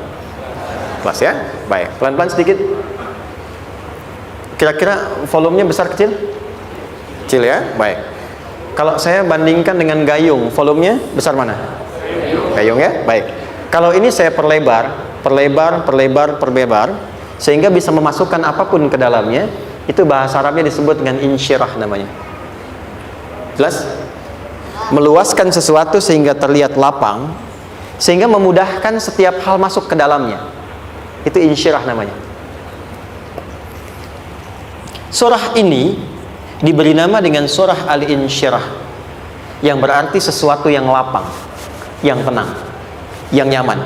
Kelas ya? Baik, pelan-pelan sedikit. Kira-kira volumenya besar kecil? Kecil ya? Baik. Kalau saya bandingkan dengan gayung, volumenya besar mana? Gayung ya? Baik. Kalau ini saya perlebar, sehingga bisa memasukkan apapun ke dalamnya. Itu bahasa Arabnya disebut dengan insyirah namanya. Jelas? Meluaskan sesuatu sehingga terlihat lapang, sehingga memudahkan setiap hal masuk ke dalamnya. Itu insyirah namanya. Surah ini diberi nama dengan surah Al-Insyirah, yang berarti sesuatu yang lapang, yang tenang, yang nyaman.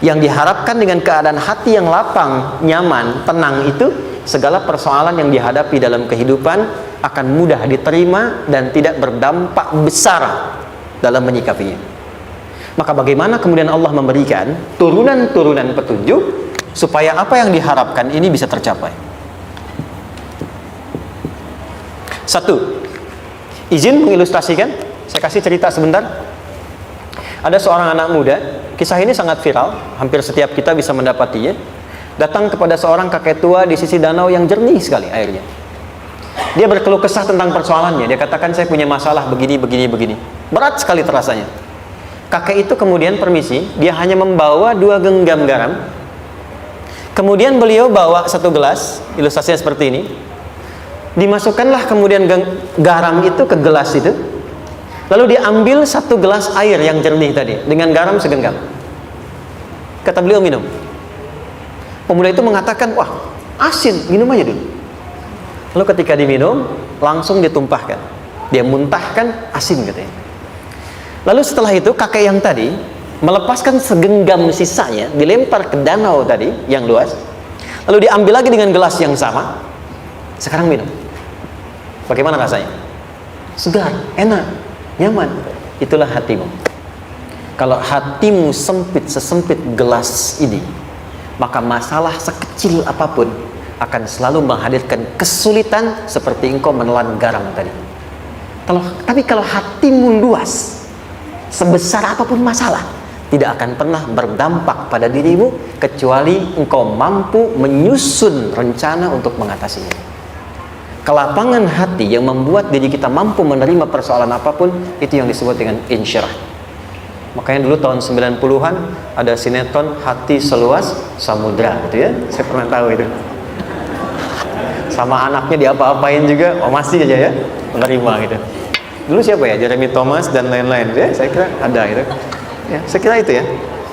Yang diharapkan dengan keadaan hati yang lapang, nyaman, tenang itu, segala persoalan yang dihadapi dalam kehidupan akan mudah diterima dan tidak berdampak besar dalam menyikapinya. Maka bagaimana kemudian Allah memberikan turunan-turunan petunjuk supaya apa yang diharapkan ini bisa tercapai? Satu, izin mengilustrasikan. Saya kasih cerita sebentar. Ada seorang anak muda, kisah ini sangat viral, hampir setiap kita bisa mendapatinya. Datang kepada seorang kakek tua di sisi danau yang jernih sekali airnya. Dia berkeluh kesah tentang persoalannya. Dia katakan, saya punya masalah begini. Berat sekali terasanya. Kakek itu kemudian permisi, dia hanya membawa 2 genggam garam. Kemudian beliau bawa 1 gelas, ilustrasinya seperti ini. Dimasukkanlah kemudian garam itu ke gelas itu. Lalu diambil 1 gelas air yang jernih tadi dengan garam segenggam. Kata beliau, minum. Pemuda itu mengatakan, wah asin, minum aja dulu. Lalu ketika diminum, langsung ditumpahkan. Dia muntahkan, asin katanya. Lalu setelah itu kakek yang tadi melepaskan segenggam sisanya, dilempar ke danau tadi yang luas. Lalu diambil lagi dengan gelas yang sama. Sekarang minum. Bagaimana rasanya? Segar, enak, nyaman. Itulah hatimu. Kalau hatimu sempit sesempit gelas ini, maka masalah sekecil apapun akan selalu menghadirkan kesulitan seperti engkau menelan garam tadi. Tapi kalau hatimu luas, sebesar apapun masalah tidak akan pernah berdampak pada dirimu kecuali engkau mampu menyusun rencana untuk mengatasinya. Kelapangan hati yang membuat diri kita mampu menerima persoalan apapun, itu yang disebut dengan insyirah. Makanya dulu tahun 90-an ada sinetron Hati Seluas Samudra gitu ya. Saya pernah tahu itu. Sama anaknya diapa-apain juga, oh masih aja ya menerima gitu. Dulu siapa ya? Jeremy Thomas dan lain-lain ya. Saya kira ada gitu. Ya, saya kira itu ya.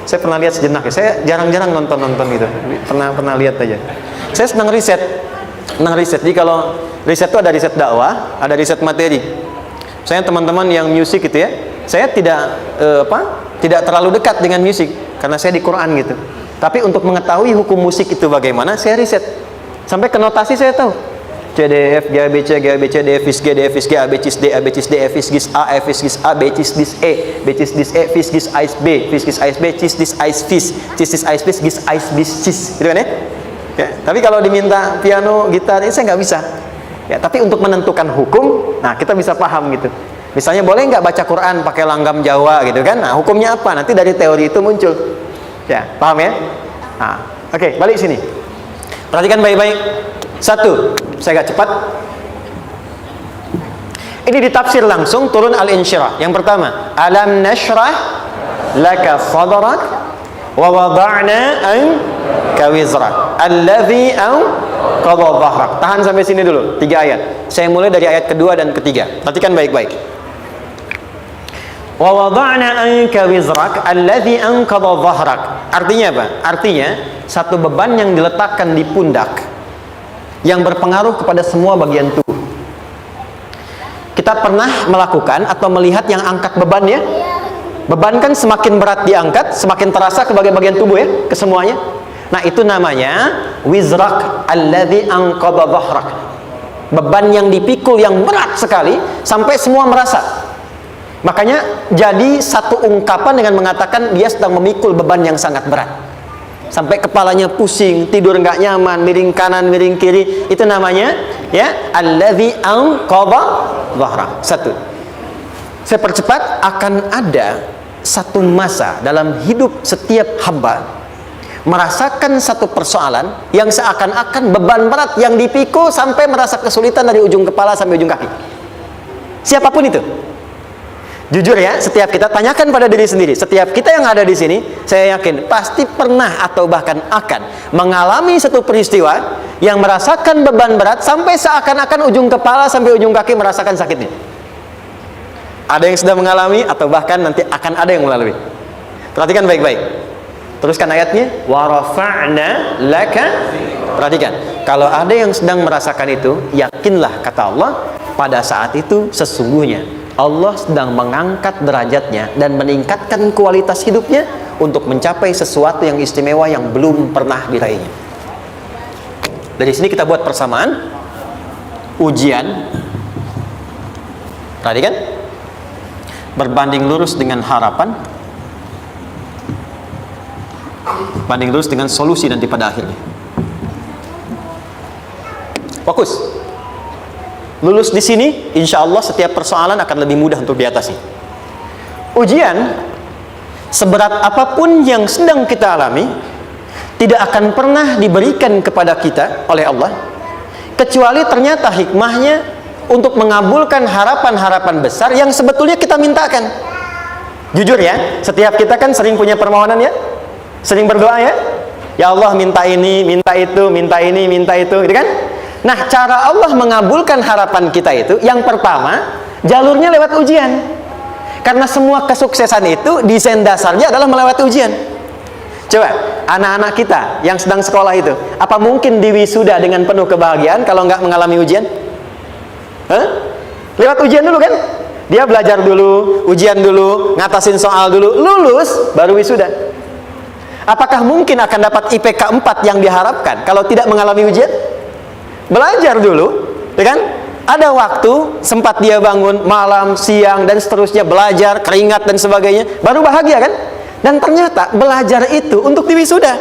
Saya pernah lihat sejenak ya. Saya jarang-jarang nonton gitu. Pernah lihat aja. Saya senang riset. Jadi kalau riset itu ada riset dakwah, ada riset materi. Saya teman-teman yang musik gitu ya. Saya tidak terlalu dekat dengan musik karena saya di Quran gitu. Tapi untuk mengetahui hukum musik itu bagaimana, saya riset. Sampai ke notasi saya tahu. C D F G A B C D F G D F G A B C D A B C D F G A F G A B C D E B C D E F G A B C D gitu kan ya? Ya, tapi kalau diminta piano, gitar, ini saya nggak bisa. Ya, tapi untuk menentukan hukum, nah kita bisa paham gitu. Misalnya boleh nggak baca Quran pakai langgam Jawa gitu kan? Nah hukumnya apa? Nanti dari teori itu muncul. Ya, paham ya? Nah, oke, balik sini. Perhatikan baik-baik. 1, saya agak cepat. Ini ditafsir langsung turun Al-Insyirah. Yang pertama, alam nashrah laka sadrak wa wada'na anka wizrak alladhi anqadha dhahrak. Tahan sampai sini dulu, 3 ayat. Saya mulai dari ayat kedua dan ketiga. Perhatikan baik-baik. Wa wada'na anka wizrak alladhi anqadha dhahrak. Artinya apa? Artinya satu beban yang diletakkan di pundak yang berpengaruh kepada semua bagian tubuh. Kita pernah melakukan atau melihat yang angkat beban ya? Beban kan semakin berat diangkat, semakin terasa ke bagian-bagian tubuh ya, ke semuanya. Nah, itu namanya wizrak alladzi anqadha dhahrak. Beban yang dipikul yang berat sekali sampai semua merasa. Makanya jadi satu ungkapan dengan mengatakan dia sedang memikul beban yang sangat berat. Sampai kepalanya pusing, tidur nggak nyaman, miring kanan, miring kiri. Itu namanya ya alladzi anqadha dhahrak. 1. Saya percepat, akan ada satu masa dalam hidup setiap hamba merasakan satu persoalan yang seakan-akan beban berat yang dipikul sampai merasa kesulitan dari ujung kepala sampai ujung kaki. Siapapun itu. Jujur ya, setiap kita tanyakan pada diri sendiri. Setiap kita yang ada di sini, saya yakin pasti pernah atau bahkan akan mengalami satu peristiwa yang merasakan beban berat sampai seakan-akan ujung kepala sampai ujung kaki merasakan sakitnya. ada yang sudah mengalami, atau bahkan nanti akan ada yang melalui. Perhatikan baik-baik. Teruskan ayatnya. Wa rafa'na laka. Perhatikan. Kalau ada yang sedang merasakan itu, yakinlah, kata Allah, pada saat itu sesungguhnya Allah sedang mengangkat derajatnya dan meningkatkan kualitas hidupnya untuk mencapai sesuatu yang istimewa yang belum pernah diraihnya. Dari sini kita buat persamaan. Ujian, perhatikan, berbanding lurus dengan harapan, banding lurus dengan solusi nanti pada akhirnya. Fokus. Lulus di sini, insya Allah setiap persoalan akan lebih mudah untuk diatasi. Ujian, seberat apapun yang sedang kita alami, tidak akan pernah diberikan kepada kita oleh Allah, kecuali ternyata hikmahnya untuk mengabulkan harapan-harapan besar yang sebetulnya kita mintakan. Jujur ya, setiap kita kan sering punya permohonan ya, sering berdoa ya, ya Allah minta ini, minta itu, minta ini, minta itu, gitu kan? Nah, cara Allah mengabulkan harapan kita itu, yang pertama, jalurnya lewat ujian. Karena semua kesuksesan itu desain dasarnya adalah melewati ujian. Coba, anak-anak kita yang sedang sekolah itu, apa mungkin diwisuda dengan penuh kebahagiaan kalau nggak mengalami ujian? Hah? Lewat ujian dulu kan? Dia belajar dulu, ujian dulu, ngatasin soal dulu, lulus, baru wisuda. Apakah mungkin akan dapat IPK 4 yang diharapkan kalau tidak mengalami ujian? Belajar dulu, ya kan? Ada waktu, sempat dia bangun, malam, siang, dan seterusnya, belajar, keringat, dan sebagainya, baru bahagia kan? Dan ternyata belajar itu untuk diwisuda.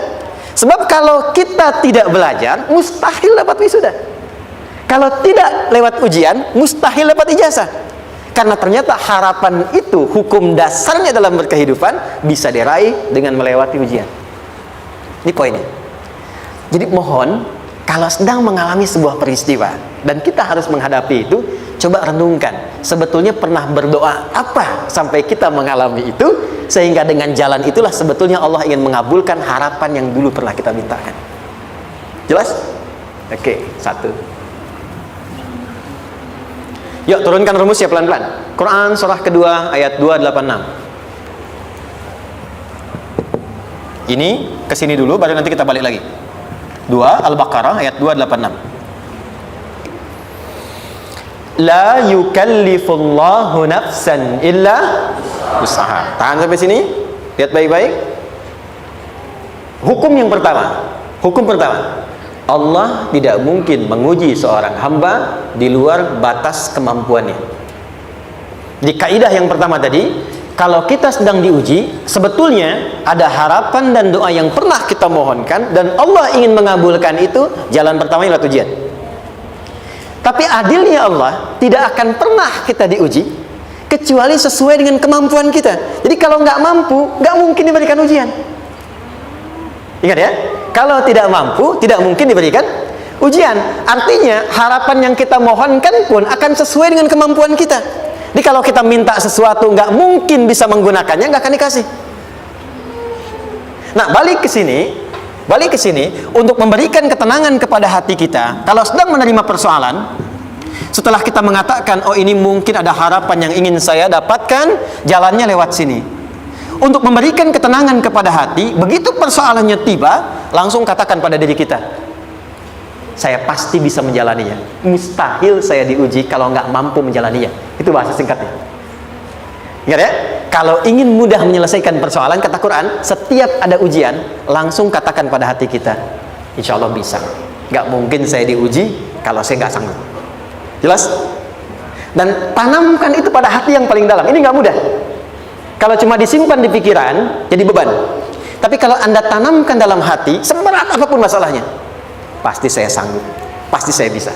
Sebab kalau kita tidak belajar, mustahil dapat wisuda. Kalau tidak lewat ujian, mustahil dapat ijazah. Karena ternyata harapan itu, hukum dasarnya dalam berkehidupan, bisa diraih dengan melewati ujian. Ini poinnya. Jadi mohon, kalau sedang mengalami sebuah peristiwa, dan kita harus menghadapi itu, coba renungkan, sebetulnya pernah berdoa apa sampai kita mengalami itu, sehingga dengan jalan itulah sebetulnya Allah ingin mengabulkan harapan yang dulu pernah kita mintakan. Jelas? Oke, satu. Yuk turunkan rumus ya pelan-pelan. Quran surah kedua ayat 286. Ini kesini dulu, baru nanti kita balik lagi. 2 Al-Baqarah ayat 286. La yukallifullahu nafsan illa usaha. Tahan sampai sini. Lihat baik-baik. Hukum yang pertama. Hukum pertama. Allah tidak mungkin menguji seorang hamba di luar batas kemampuannya. Di kaidah yang pertama tadi, kalau kita sedang diuji, sebetulnya ada harapan dan doa yang pernah kita mohonkan, dan Allah ingin mengabulkan itu, jalan pertama adalah ujian. Tapi adilnya Allah, tidak akan pernah kita diuji kecuali sesuai dengan kemampuan kita. Jadi kalau nggak mampu, nggak mungkin diberikan ujian. Ingat ya, kalau tidak mampu, tidak mungkin diberikan ujian. Artinya harapan yang kita mohonkan pun akan sesuai dengan kemampuan kita. Jadi kalau kita minta sesuatu nggak mungkin bisa menggunakannya, nggak akan dikasih. Nah, balik ke sini untuk memberikan ketenangan kepada hati kita. Kalau sedang menerima persoalan, setelah kita mengatakan, oh ini mungkin ada harapan yang ingin saya dapatkan, jalannya lewat sini. Untuk memberikan ketenangan kepada hati, begitu persoalannya tiba, langsung katakan pada diri kita, saya pasti bisa menjalaninya. Mustahil saya diuji kalau nggak mampu menjalaninya. Itu bahasa singkatnya. Ingat ya, kalau ingin mudah menyelesaikan persoalan, kata Quran, setiap ada ujian, langsung katakan pada hati kita, insya Allah bisa. Nggak mungkin saya diuji kalau saya nggak sanggup. Jelas? Dan tanamkan itu pada hati yang paling dalam. Ini nggak mudah. Kalau cuma disimpan di pikiran, jadi beban. Tapi kalau Anda tanamkan dalam hati, seberat apapun masalahnya, pasti saya sanggup, pasti saya bisa.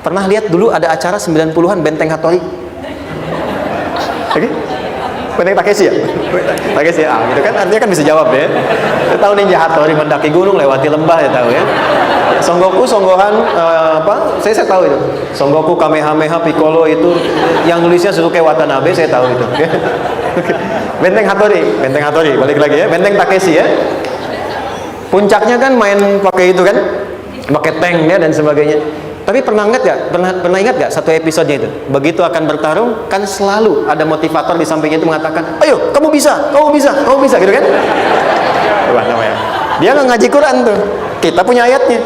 Pernah lihat dulu ada acara 90-an Benteng Hattori? Oke? Benteng Takeshi ya? Takeshi ya? Gitu kan, artinya kan bisa jawab ya. Saya tahu Ninja Hattori mendaki gunung, lewati lembah, ya tahu ya. Son Goku, Songgohan, apa? Saya tahu itu. Son Goku, Kamehameha, Piccolo itu yang nulisnya Suzuki Watanabe, saya tahu itu. Benteng Hattori, balik lagi ya. Benteng Takeshi ya. Puncaknya kan main pakai itu kan, pakai tank ya dan sebagainya. Tapi pernah ingat gak satu episodenya itu? Begitu akan bertarung, kan selalu ada motivator di sampingnya itu mengatakan, ayo kamu bisa, gitu kan? Wah, namanya. Dia nggak ngaji Quran tuh, kita punya ayatnya.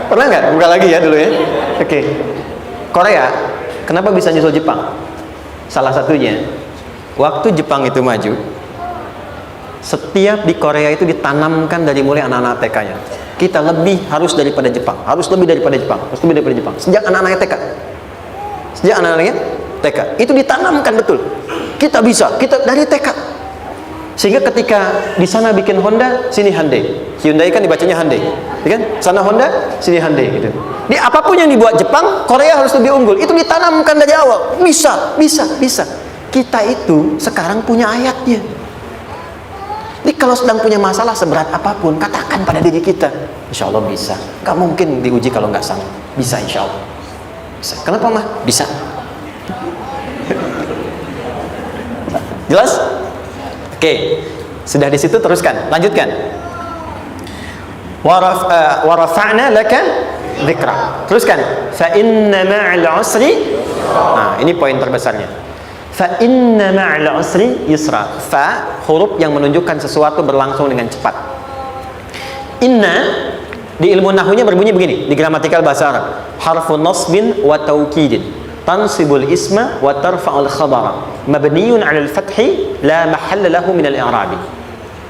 Pernah nggak? Buka lagi ya dulu ya. Oke. Korea, kenapa bisa nyusul Jepang? Salah satunya, waktu Jepang itu maju, setiap di Korea itu ditanamkan dari mulai anak-anak TK-nya. Kita harus lebih daripada Jepang. Sejak anak-anaknya TK. Itu ditanamkan betul. Kita bisa, kita dari TK. Sehingga ketika di sana bikin Honda, sini Hyundai. Hyundai kan dibacanya Hyundai, ya kan? Sana Honda, sini Hyundai gitu. Di apapun yang dibuat Jepang, Korea harus lebih unggul. Itu ditanamkan dari awal. Bisa. Kita itu sekarang punya ayatnya. Jadi kalau sedang punya masalah seberat apapun, katakan pada diri kita, insya Allah bisa. Gak mungkin diuji kalau nggak sanggup. Bisa insya Allah. Bisa. Kenapa mah? Bisa. Jelas? Oke. Sudah di situ teruskan. Lanjutkan. Warafa'na laka dzikra. Teruskan. Fa inna ma'al usri. Nah, ini poin terbesarnya. Fa inna ma'al usri yusra. Fa huruf yang menunjukkan sesuatu berlangsung dengan cepat. Inna di ilmu nahwunya berbunyi begini, di gramatikal bahasa Arab. Harfun nasbin wa taukidin, tansibul isma wa tarfa'ul khabara, mabniyun 'alal fathi la mahalla lahu min al-i'rabi.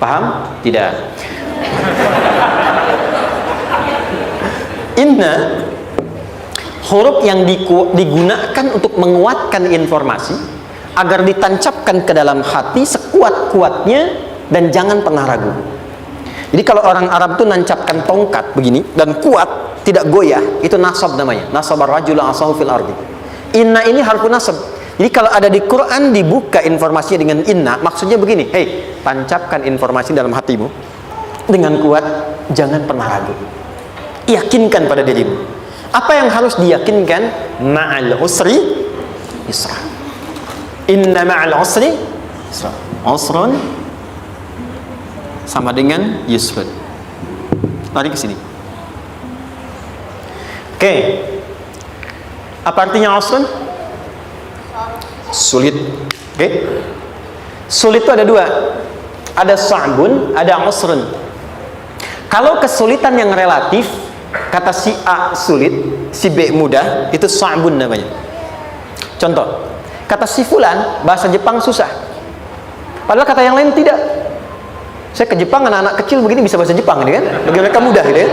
Paham? Tidak. Inna huruf yang digunakan untuk menguatkan informasi agar ditancapkan ke dalam hati sekuat-kuatnya dan jangan pernah ragu. Jadi kalau orang Arab itu nancapkan tongkat begini dan kuat, tidak goyah, itu nasab namanya. Nasabar rajula asahu fil ardi. Inna ini harfu nasab. Jadi kalau ada di Quran dibuka informasinya dengan inna, maksudnya begini, hei, tancapkan informasi dalam hatimu dengan kuat, jangan pernah ragu. Yakinkan pada dirimu. Apa yang harus diyakinkan? Ma'al usri yusra. Inna ma'al usri yusra. Usrun sama dengan yusrun. Lari ke sini. Oke. Apa artinya usrun? Sulit. Oke. Sulit itu ada dua. Ada sa'bun, ada usrun. Kalau kesulitan yang relatif, kata si A sulit, si B mudah, itu sa'bun namanya. Contoh, kata si fulan bahasa Jepang susah, padahal kata yang lain tidak. Saya ke Jepang, anak-anak kecil begini bisa bahasa Jepang ini kan, bagi mereka mudah gitu ya,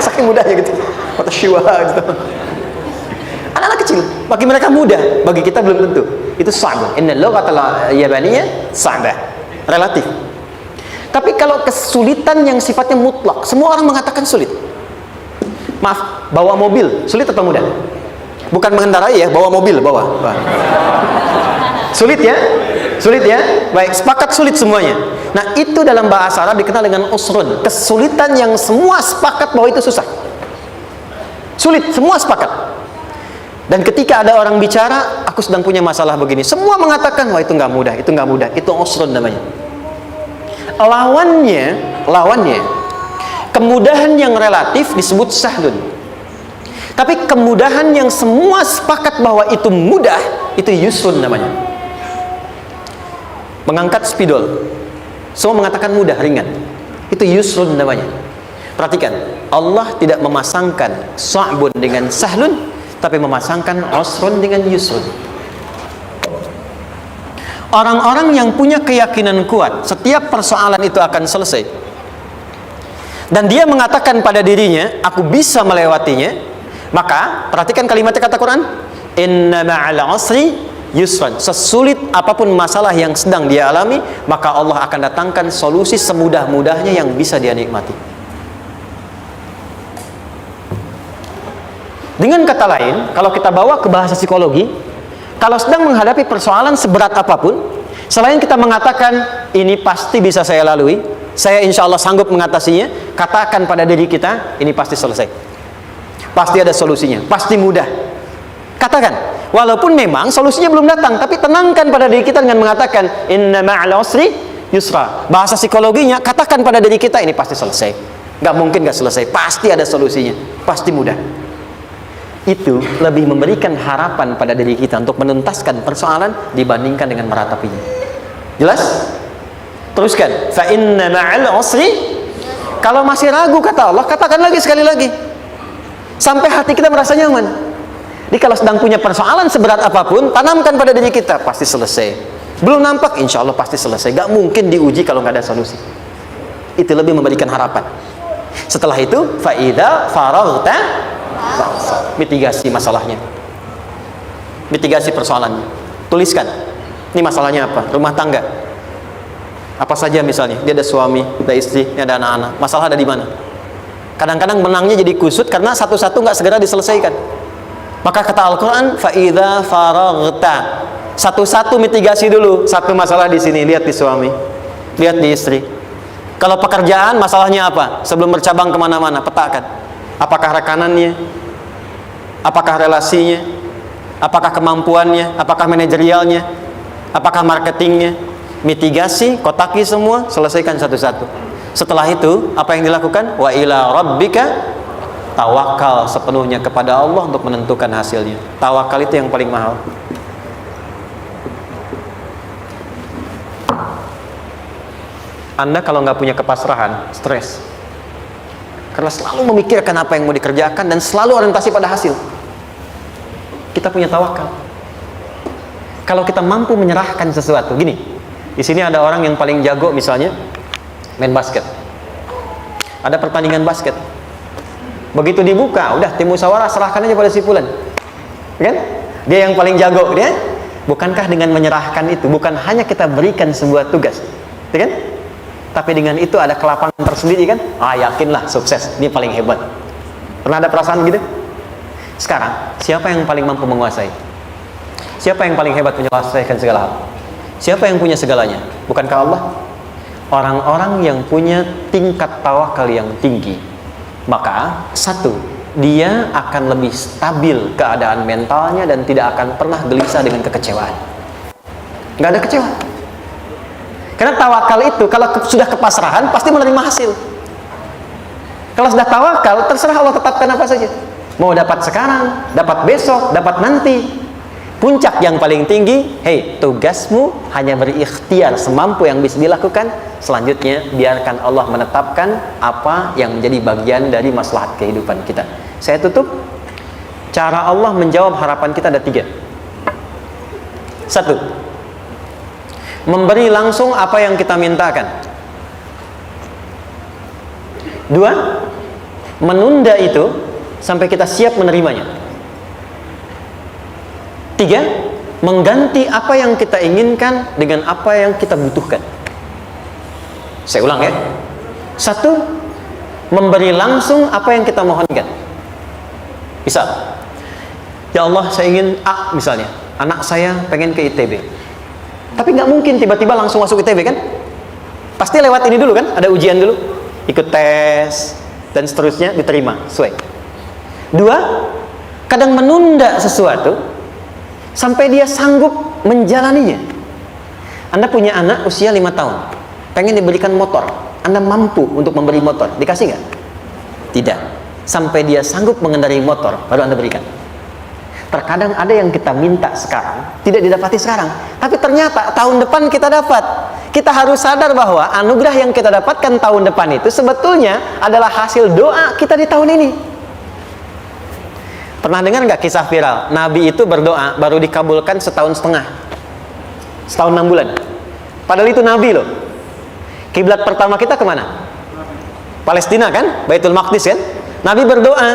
saking mudahnya gitu, kata shiwa gitu. Anak-anak kecil, bagi mereka mudah, bagi kita belum tentu. Itu sa'bun. Inna lughatal yabaniyah sa'bah, relatif. Tapi kalau kesulitan yang sifatnya mutlak, semua orang mengatakan sulit. Maaf, bawa mobil sulit atau mudah? Bukan mengendarai ya, bawa mobil, bawa. Sulit ya? Sulit ya? Baik, sepakat sulit semuanya. Nah, itu dalam bahasa Arab dikenal dengan usrun. Kesulitan yang semua sepakat bahwa itu susah. Sulit, semua sepakat. Dan ketika ada orang bicara, aku sedang punya masalah begini, semua mengatakan, wah itu nggak mudah, itu nggak mudah, itu usrun namanya. Lawannya, kemudahan yang relatif disebut sahlun. Tapi kemudahan yang semua sepakat bahwa itu mudah, itu yusrun namanya. Mengangkat spidol, semua mengatakan mudah, ringan, itu yusrun namanya. Perhatikan, Allah tidak memasangkan sa'bun dengan sahlun, tapi memasangkan usrun dengan yusrun. Orang-orang yang punya keyakinan kuat, setiap persoalan itu akan selesai, dan dia mengatakan pada dirinya, aku bisa melewatinya, maka perhatikan kalimat kata Quran, inna ma'al usri yusran. Sesulit apapun masalah yang sedang dia alami, maka Allah akan datangkan solusi semudah-mudahnya yang bisa dia nikmati. Dengan kata lain, kalau kita bawa ke bahasa psikologi, kalau sedang menghadapi persoalan seberat apapun, selain kita mengatakan ini pasti bisa saya lalui, saya insya Allah sanggup mengatasinya, katakan pada diri kita, ini pasti selesai, pasti ada solusinya, pasti mudah. Katakan, walaupun memang solusinya belum datang, tapi tenangkan pada diri kita dengan mengatakan inna ma'al usri yusra. Bahasa psikologinya, katakan pada diri kita, ini pasti selesai, Nggak mungkin nggak selesai, pasti ada solusinya, pasti mudah. Itu lebih memberikan harapan pada diri kita untuk menuntaskan persoalan dibandingkan dengan meratapinya. Jelas? Teruskan. Fa inna ma'al usri. Kalau masih ragu kata Allah, katakan lagi sekali lagi sampai hati kita merasa nyaman. Jadi kalau sedang punya persoalan seberat apapun, tanamkan pada diri kita, pasti selesai. Belum nampak, insya Allah pasti selesai. Gak mungkin diuji kalau nggak ada solusi. Itu lebih memberikan harapan. Setelah itu, fa'idha faraghta, mitigasi masalahnya, mitigasi persoalannya. Tuliskan, ini masalahnya apa? Rumah tangga. Apa saja misalnya, dia ada suami, ada istri, dia ada anak-anak. Masalah ada di mana? Kadang-kadang benangnya jadi kusut karena satu-satu nggak segera diselesaikan. Maka kata Al-Quran, fa'idha faraghta, satu-satu mitigasi dulu. Satu masalah di sini, lihat di suami, lihat di istri. Kalau pekerjaan, masalahnya apa? Sebelum bercabang kemana-mana, petakan. Apakah rekanannya? Apakah relasinya? Apakah kemampuannya? Apakah manajerialnya? Apakah marketingnya? Mitigasi, kotaki semua, selesaikan satu-satu. Setelah itu, apa yang dilakukan? Wa ila rabbika, tawakal sepenuhnya kepada Allah untuk menentukan hasilnya. Tawakal itu yang paling mahal. Anda kalau nggak punya kepasrahan, stres. Karena selalu memikirkan apa yang mau dikerjakan dan selalu orientasi pada hasil. Kita punya tawakal. Kalau kita mampu menyerahkan sesuatu, gini, di sini ada orang yang paling jago misalnya main basket. Ada pertandingan basket. Begitu dibuka, udah tim musyawarah serahkan aja pada si fulan. Kan? Dia yang paling jago, dia. Bukankah dengan menyerahkan itu bukan hanya kita berikan sebuah tugas, ya kan? Tapi dengan itu ada kelapangan tersendiri kan? Yakinlah sukses, ini paling hebat. Pernah ada perasaan gitu? Sekarang, siapa yang paling mampu menguasai? Siapa yang paling hebat menyelesaikan segala hal? Siapa yang punya segalanya? Bukankah Allah? Orang-orang yang punya tingkat tawakal yang tinggi, maka satu, dia akan lebih stabil keadaan mentalnya dan tidak akan pernah gelisah dengan kekecewaan. Nggak ada kecewa. Karena tawakal itu kalau sudah kepasrahan pasti menerima hasil. Kalau sudah tawakal, terserah Allah tetapkan apa saja. Mau dapat sekarang, dapat besok, dapat nanti. Puncak yang paling tinggi, tugasmu hanya berikhtiar semampu yang bisa dilakukan. Selanjutnya biarkan Allah menetapkan apa yang menjadi bagian dari maslahat kehidupan kita. Saya tutup. Cara Allah menjawab harapan kita ada 3. 1, memberi langsung apa yang kita mintakan. 2, menunda itu sampai kita siap menerimanya. 3, mengganti apa yang kita inginkan dengan apa yang kita butuhkan. Saya ulang ya. 1, memberi langsung apa yang kita mohonkan. Misal, ya Allah saya ingin A misalnya, anak saya pengen ke ITB. Tapi nggak mungkin tiba-tiba langsung masuk ITB kan? Pasti lewat ini dulu kan? Ada ujian dulu, ikut tes dan seterusnya diterima sesuai. 2, kadang menunda sesuatu sampai dia sanggup menjalaninya. Anda punya anak usia 5 tahun, pengen diberikan motor, Anda mampu untuk memberi motor, dikasih nggak? Tidak. Sampai dia sanggup mengendarai motor, baru Anda berikan. Terkadang ada yang kita minta sekarang tidak didapati sekarang, tapi ternyata tahun depan kita dapat. Kita harus sadar bahwa anugerah yang kita dapatkan tahun depan itu sebetulnya adalah hasil doa kita di tahun ini. Pernah dengar nggak kisah viral? Nabi itu berdoa baru dikabulkan setahun setengah, setahun 6 bulan. Padahal itu Nabi loh. Kiblat pertama kita kemana? Palestina kan, Baitul Maqdis kan. Nabi berdoa,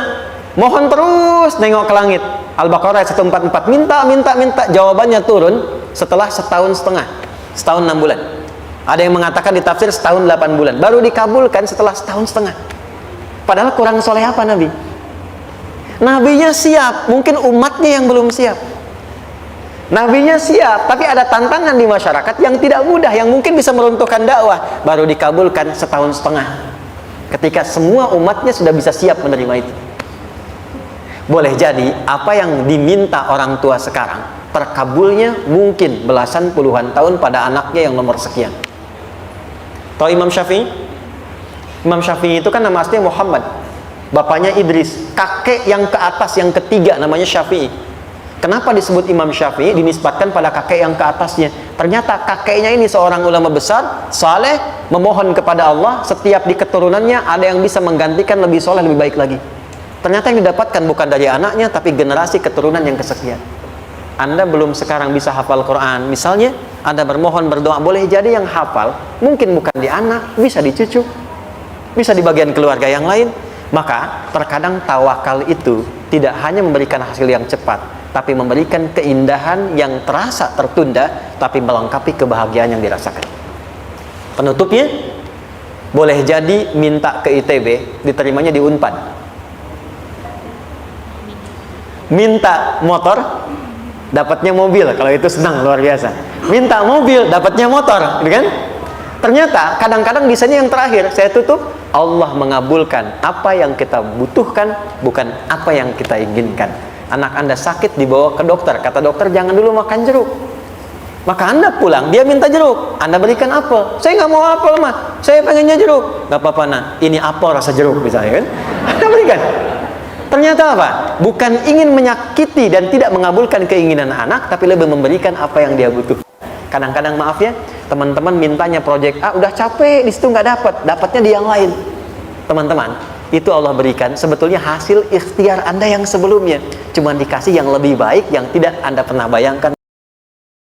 mohon terus nengok ke langit. Al-Baqarah 144, minta, jawabannya turun setelah setahun setengah, setahun 6 bulan. Ada yang mengatakan di tafsir setahun 8 bulan, baru dikabulkan setelah setahun setengah. Padahal kurang soleh apa Nabi? Nabinya siap, mungkin umatnya yang belum siap. Nabinya siap, tapi ada tantangan di masyarakat yang tidak mudah, yang mungkin bisa meruntuhkan dakwah, baru dikabulkan setahun setengah. Ketika semua umatnya sudah bisa siap menerima itu. Boleh jadi apa yang diminta orang tua sekarang terkabulnya mungkin belasan puluhan tahun pada anaknya yang nomor sekian. Tahu Imam Syafi'i? Imam Syafi'i itu kan nama aslinya Muhammad, bapaknya Idris, kakek yang ke atas yang ketiga namanya Syafi'i. Kenapa disebut Imam Syafi'i? Dinisbatkan pada kakek yang ke atasnya. Ternyata kakeknya ini seorang ulama besar, saleh, memohon kepada Allah, setiap di keturunannya ada yang bisa menggantikan lebih soleh, lebih baik lagi. Ternyata yang didapatkan bukan dari anaknya, tapi generasi keturunan yang kesekian. Anda belum sekarang bisa hafal Quran, misalnya Anda bermohon, berdoa, boleh jadi yang hafal mungkin bukan di anak, bisa di cucu, bisa di bagian keluarga yang lain. Maka terkadang tawakal itu tidak hanya memberikan hasil yang cepat, tapi memberikan keindahan yang terasa tertunda, tapi melengkapi kebahagiaan yang dirasakan. Penutupnya, boleh jadi minta ke ITB, diterimanya di Unpad. Minta motor, dapatnya mobil. Kalau itu senang, luar biasa. Minta mobil, dapatnya motor, gitu kan? Ternyata kadang-kadang desainnya yang terakhir. Saya tutup, Allah mengabulkan apa yang kita butuhkan, bukan apa yang kita inginkan. Anak Anda sakit, dibawa ke dokter, kata dokter jangan dulu makan jeruk. Maka Anda pulang, dia minta jeruk, Anda berikan apel. Saya nggak mau apel mah, saya pengennya jeruk. Nggak apa-apa nah, ini apel rasa jeruk misalnya kan. Anda berikan. Ternyata apa? Bukan ingin menyakiti dan tidak mengabulkan keinginan anak, tapi lebih memberikan apa yang dia butuh. Kadang-kadang maaf ya, teman-teman mintanya proyek A, udah capek di situ nggak dapat, dapatnya di yang lain. Teman-teman, itu Allah berikan sebetulnya hasil ikhtiar Anda yang sebelumnya, cuma dikasih yang lebih baik yang tidak Anda pernah bayangkan.